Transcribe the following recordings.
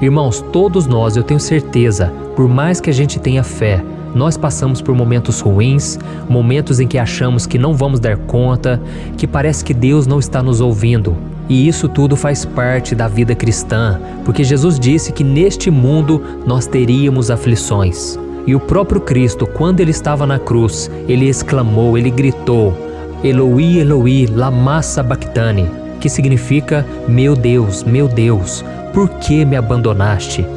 Irmãos, todos nós, eu tenho certeza, por mais que a gente tenha fé, nós passamos por momentos ruins, momentos em que achamos que não vamos dar conta, que parece que Deus não está nos ouvindo. E isso tudo faz parte da vida cristã, porque Jesus disse que neste mundo nós teríamos aflições. E o próprio Cristo, quando ele estava na cruz, ele exclamou, ele gritou: Eloi, Eloi, lama sabachthani, que significa: meu Deus, por que me abandonaste?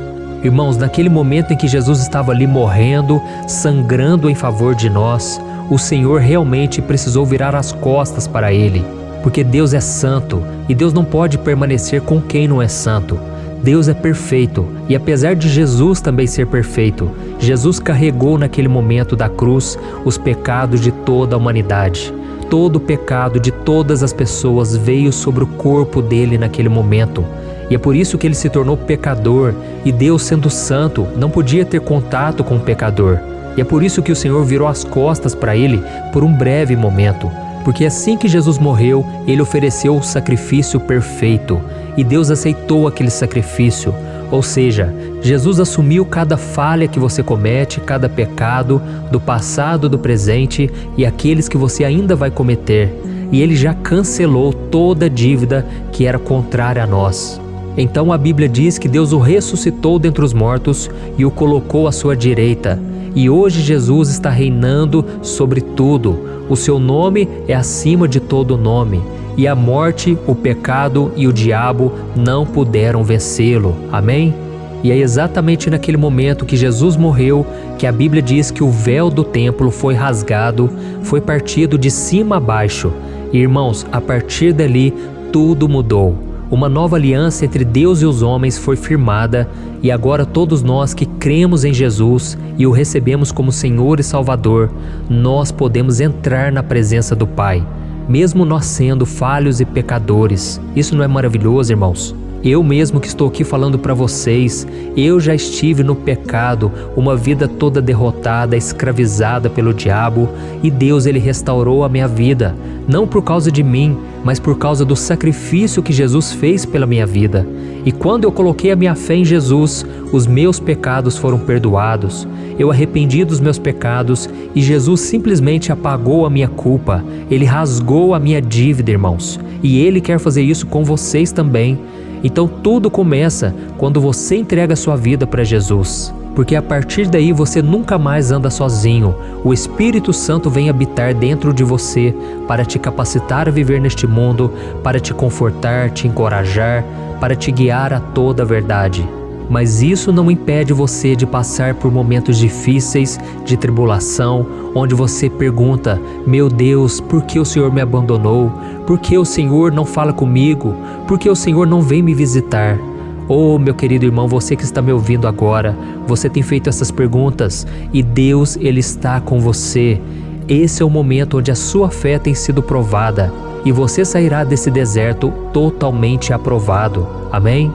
Irmãos, naquele momento em que Jesus estava ali morrendo, sangrando em favor de nós, o Senhor realmente precisou virar as costas para ele, porque Deus é santo e Deus não pode permanecer com quem não é santo. Deus é perfeito e apesar de Jesus também ser perfeito, Jesus carregou naquele momento da cruz os pecados de toda a humanidade. Todo o pecado de todas as pessoas veio sobre o corpo dele naquele momento. E é por isso que ele se tornou pecador, e Deus, sendo santo, não podia ter contato com o pecador. E é por isso que o Senhor virou as costas para ele por um breve momento. Porque assim que Jesus morreu, ele ofereceu o sacrifício perfeito, e Deus aceitou aquele sacrifício. Ou seja, Jesus assumiu cada falha que você comete, cada pecado, do passado, do presente e aqueles que você ainda vai cometer. E ele já cancelou toda a dívida que era contrária a nós. Então a Bíblia diz que Deus o ressuscitou dentre os mortos e o colocou à sua direita. E hoje Jesus está reinando sobre tudo. O seu nome é acima de todo nome. E a morte, o pecado e o diabo não puderam vencê-lo. Amém? E é exatamente naquele momento que Jesus morreu que a Bíblia diz que o véu do templo foi rasgado, foi partido de cima a baixo. E, irmãos, a partir dali tudo mudou. Uma nova aliança entre Deus e os homens foi firmada e agora todos nós que cremos em Jesus e o recebemos como Senhor e Salvador, nós podemos entrar na presença do Pai, mesmo nós sendo falhos e pecadores. Isso não é maravilhoso, irmãos? Eu mesmo que estou aqui falando para vocês, eu já estive no pecado, uma vida toda derrotada, escravizada pelo diabo, e Deus ele restaurou a minha vida, não por causa de mim, mas por causa do sacrifício que Jesus fez pela minha vida. E quando eu coloquei a minha fé em Jesus, os meus pecados foram perdoados. Eu arrependi dos meus pecados e Jesus simplesmente apagou a minha culpa. Ele rasgou a minha dívida, irmãos. E Ele quer fazer isso com vocês também. Então tudo começa quando você entrega a sua vida para Jesus. Porque a partir daí você nunca mais anda sozinho. O Espírito Santo vem habitar dentro de você para te capacitar a viver neste mundo, para te confortar, te encorajar, para te guiar a toda a verdade. Mas isso não impede você de passar por momentos difíceis, de tribulação, onde você pergunta: meu Deus, por que o Senhor me abandonou? Por que o Senhor não fala comigo? Por que o Senhor não vem me visitar? Oh, meu querido irmão, você que está me ouvindo agora, você tem feito essas perguntas e Deus, Ele está com você. Esse é o momento onde a sua fé tem sido provada e você sairá desse deserto totalmente aprovado. Amém?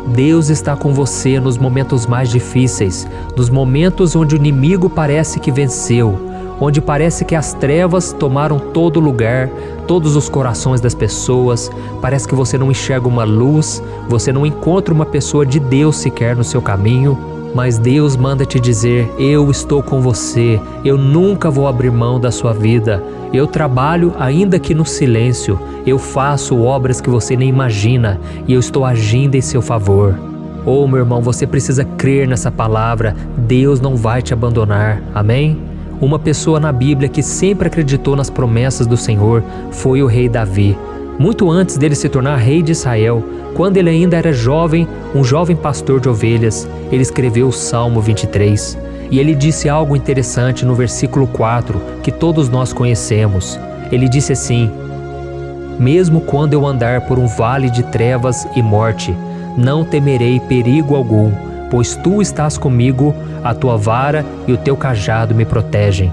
Deus está com você nos momentos mais difíceis, nos momentos onde o inimigo parece que venceu, onde parece que as trevas tomaram todo lugar, todos os corações das pessoas, parece que você não enxerga uma luz, você não encontra uma pessoa de Deus sequer no seu caminho, mas Deus manda te dizer: eu estou com você, eu nunca vou abrir mão da sua vida, eu trabalho ainda que no silêncio, eu faço obras que você nem imagina e eu estou agindo em seu favor. Oh, meu irmão, você precisa crer nessa palavra, Deus não vai te abandonar, amém? Uma pessoa na Bíblia que sempre acreditou nas promessas do Senhor foi o rei Davi. Muito antes dele se tornar rei de Israel, quando ele ainda era jovem, um jovem pastor de ovelhas, ele escreveu o Salmo 23. E ele disse algo interessante no versículo 4, que todos nós conhecemos. Ele disse assim: mesmo quando eu andar por um vale de trevas e morte, não temerei perigo algum, pois tu estás comigo, a tua vara e o teu cajado me protegem.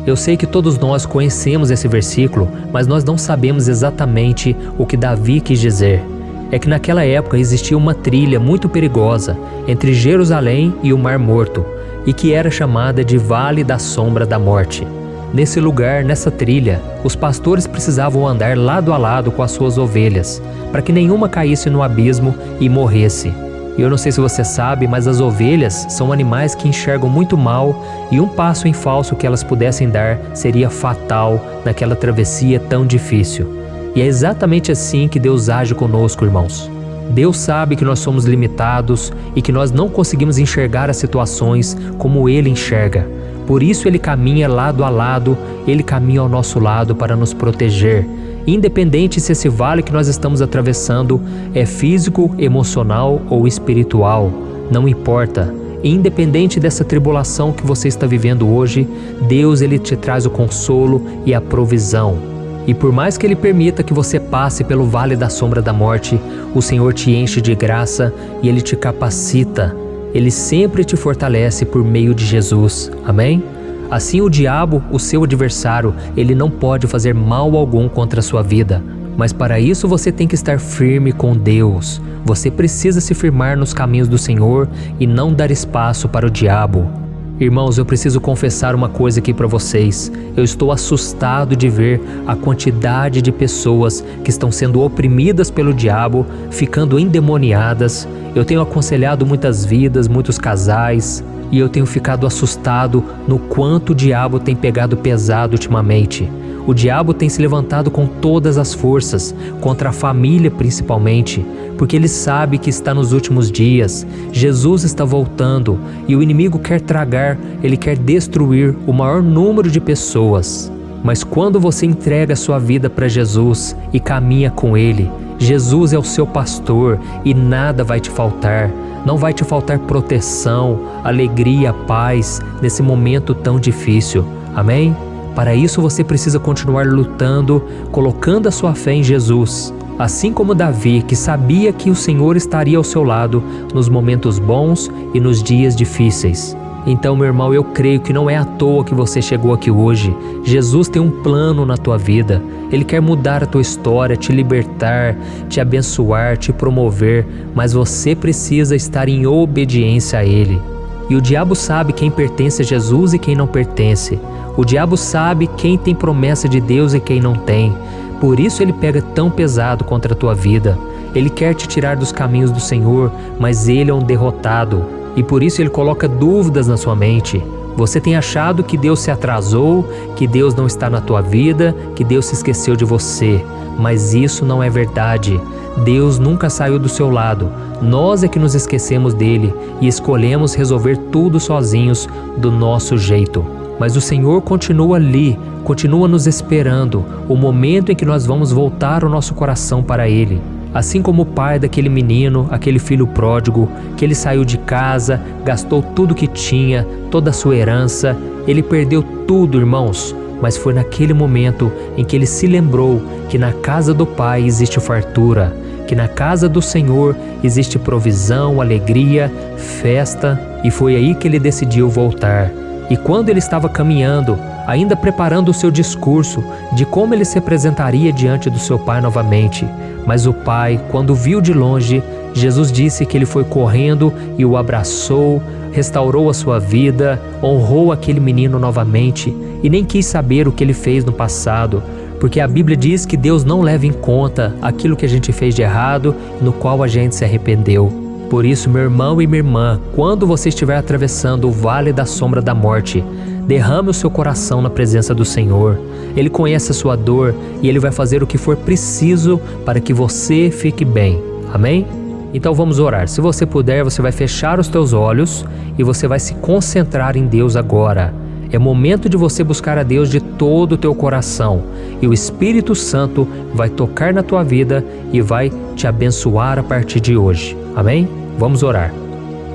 Eu sei que todos nós conhecemos esse versículo, mas nós não sabemos exatamente o que Davi quis dizer. É que naquela época existia uma trilha muito perigosa entre Jerusalém e o Mar Morto, e que era chamada de Vale da Sombra da Morte. Nesse lugar, nessa trilha, os pastores precisavam andar lado a lado com as suas ovelhas, para que nenhuma caísse no abismo e morresse. E eu não sei se você sabe, mas as ovelhas são animais que enxergam muito mal e um passo em falso que elas pudessem dar seria fatal naquela travessia tão difícil. E é exatamente assim que Deus age conosco, irmãos. Deus sabe que nós somos limitados e que nós não conseguimos enxergar as situações como Ele enxerga. Por isso Ele caminha lado a lado, Ele caminha ao nosso lado para nos proteger. Independente se esse vale que nós estamos atravessando é físico, emocional ou espiritual, não importa. Independente dessa tribulação que você está vivendo hoje, Deus Ele te traz o consolo e a provisão. E por mais que Ele permita que você passe pelo vale da sombra da morte, o Senhor te enche de graça e Ele te capacita. Ele sempre te fortalece por meio de Jesus. Amém? Assim o diabo, o seu adversário, ele não pode fazer mal algum contra a sua vida. Mas para isso você tem que estar firme com Deus. Você precisa se firmar nos caminhos do Senhor e não dar espaço para o diabo. Irmãos, eu preciso confessar uma coisa aqui para vocês. Eu estou assustado de ver a quantidade de pessoas que estão sendo oprimidas pelo diabo, ficando endemoniadas. Eu tenho aconselhado muitas vidas, muitos casais, e eu tenho ficado assustado no quanto o diabo tem pegado pesado ultimamente. O diabo tem se levantado com todas as forças, contra a família principalmente, porque ele sabe que está nos últimos dias. Jesus está voltando e o inimigo quer tragar, ele quer destruir o maior número de pessoas. Mas quando você entrega a sua vida para Jesus e caminha com Ele, Jesus é o seu pastor e nada vai te faltar. Não vai te faltar proteção, alegria, paz nesse momento tão difícil. Amém? Para isso você precisa continuar lutando, colocando a sua fé em Jesus. Assim como Davi, que sabia que o Senhor estaria ao seu lado nos momentos bons e nos dias difíceis. Então, meu irmão, eu creio que não é à toa que você chegou aqui hoje. Jesus tem um plano na tua vida. Ele quer mudar a tua história, te libertar, te abençoar, te promover, mas você precisa estar em obediência a Ele. E o diabo sabe quem pertence a Jesus e quem não pertence. O diabo sabe quem tem promessa de Deus e quem não tem. Por isso ele pega tão pesado contra a tua vida. Ele quer te tirar dos caminhos do Senhor, mas ele é um derrotado. E por isso ele coloca dúvidas na sua mente. Você tem achado que Deus se atrasou, que Deus não está na tua vida, que Deus se esqueceu de você. Mas isso não é verdade. Deus nunca saiu do seu lado. Nós é que nos esquecemos dele e escolhemos resolver tudo sozinhos do nosso jeito. Mas o Senhor continua ali, continua nos esperando, o momento em que nós vamos voltar o nosso coração para Ele. Assim como o pai daquele menino, aquele filho pródigo, que ele saiu de casa, gastou tudo que tinha, toda a sua herança, ele perdeu tudo, irmãos. Mas foi naquele momento em que ele se lembrou que na casa do Pai existe fartura, que na casa do Senhor existe provisão, alegria, festa, e foi aí que ele decidiu voltar. E quando ele estava caminhando, ainda preparando o seu discurso de como ele se apresentaria diante do seu pai novamente, mas o pai, quando viu de longe, Jesus disse que ele foi correndo e o abraçou, restaurou a sua vida, honrou aquele menino novamente e nem quis saber o que ele fez no passado, porque a Bíblia diz que Deus não leva em conta aquilo que a gente fez de errado, no qual a gente se arrependeu. Por isso, meu irmão e minha irmã, quando você estiver atravessando o vale da sombra da morte, derrame o seu coração na presença do Senhor. Ele conhece a sua dor e Ele vai fazer o que for preciso para que você fique bem. Amém? Então vamos orar. Se você puder, você vai fechar os teus olhos e você vai se concentrar em Deus agora. É momento de você buscar a Deus de todo o teu coração e o Espírito Santo vai tocar na tua vida e vai te abençoar a partir de hoje. Amém? Vamos orar.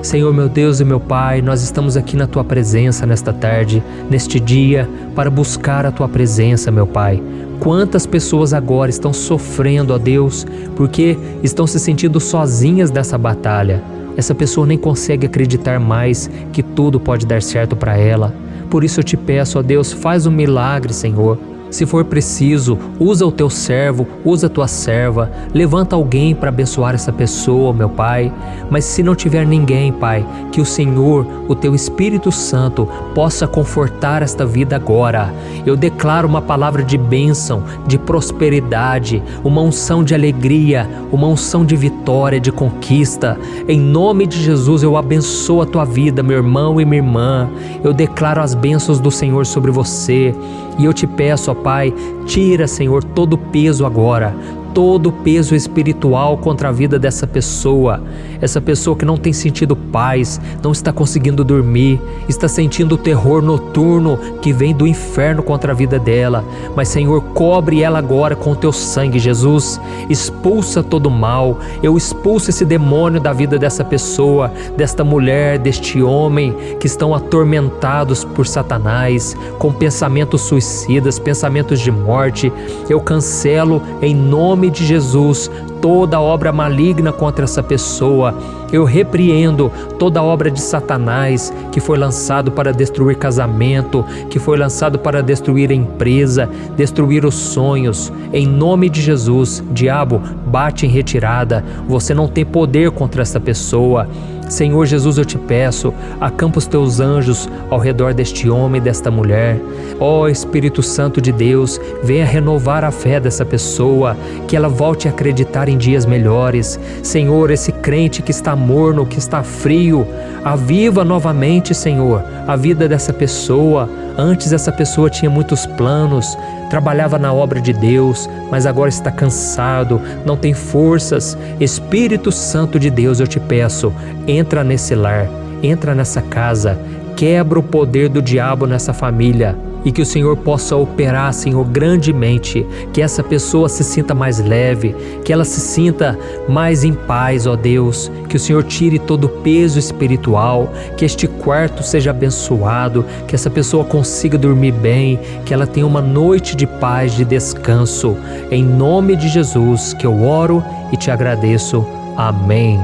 Senhor, meu Deus e meu Pai, nós estamos aqui na Tua presença nesta tarde, neste dia, para buscar a Tua presença, meu Pai. Quantas pessoas agora estão sofrendo, ó Deus, porque estão se sentindo sozinhas nessa batalha. Essa pessoa nem consegue acreditar mais que tudo pode dar certo para ela. Por isso eu te peço, ó Deus, faz um milagre, Senhor. Se for preciso, usa o teu servo, usa a tua serva, levanta alguém para abençoar essa pessoa, meu Pai. Mas se não tiver ninguém, Pai, que o Senhor, o teu Espírito Santo, possa confortar esta vida agora. Eu declaro uma palavra de bênção, de prosperidade, uma unção de alegria, uma unção de vitória, de conquista. Em nome de Jesus, eu abençoo a tua vida, meu irmão e minha irmã. Eu declaro as bênçãos do Senhor sobre você. E eu te peço, ó Pai, tira, Senhor, todo o peso agora, todo o peso espiritual contra a vida dessa pessoa. Essa pessoa que não tem sentido paz, não está conseguindo dormir, está sentindo o terror noturno que vem do inferno contra a vida dela. Mas, Senhor, cobre ela agora com o teu sangue, Jesus. Expulsa todo o mal. Eu expulso esse demônio da vida dessa pessoa, desta mulher, deste homem que estão atormentados por Satanás, com pensamentos suicidas, pensamentos de morte. Eu cancelo em nome de Jesus toda obra maligna contra essa pessoa. Eu repreendo toda obra de Satanás que foi lançado para destruir casamento, que foi lançado para destruir a empresa, destruir os sonhos. Em nome de Jesus, diabo, bate em retirada. Você não tem poder contra essa pessoa. Senhor Jesus, eu te peço, acampa os teus anjos ao redor deste homem e desta mulher. Ó Espírito Santo de Deus, venha renovar a fé dessa pessoa, que ela volte a acreditar em dias melhores. Senhor, esse crente que está morno, que está frio, aviva novamente, Senhor, a vida dessa pessoa. Antes essa pessoa tinha muitos planos, trabalhava na obra de Deus, mas agora está cansado, não tem forças. Espírito Santo de Deus, eu te peço, entra nesse lar, entra nessa casa, quebra o poder do diabo nessa família. E que o Senhor possa operar, Senhor, grandemente, que essa pessoa se sinta mais leve, que ela se sinta mais em paz, ó Deus, que o Senhor tire todo o peso espiritual, que este quarto seja abençoado, que essa pessoa consiga dormir bem, que ela tenha uma noite de paz, de descanso. Em nome de Jesus que eu oro e te agradeço. Amém.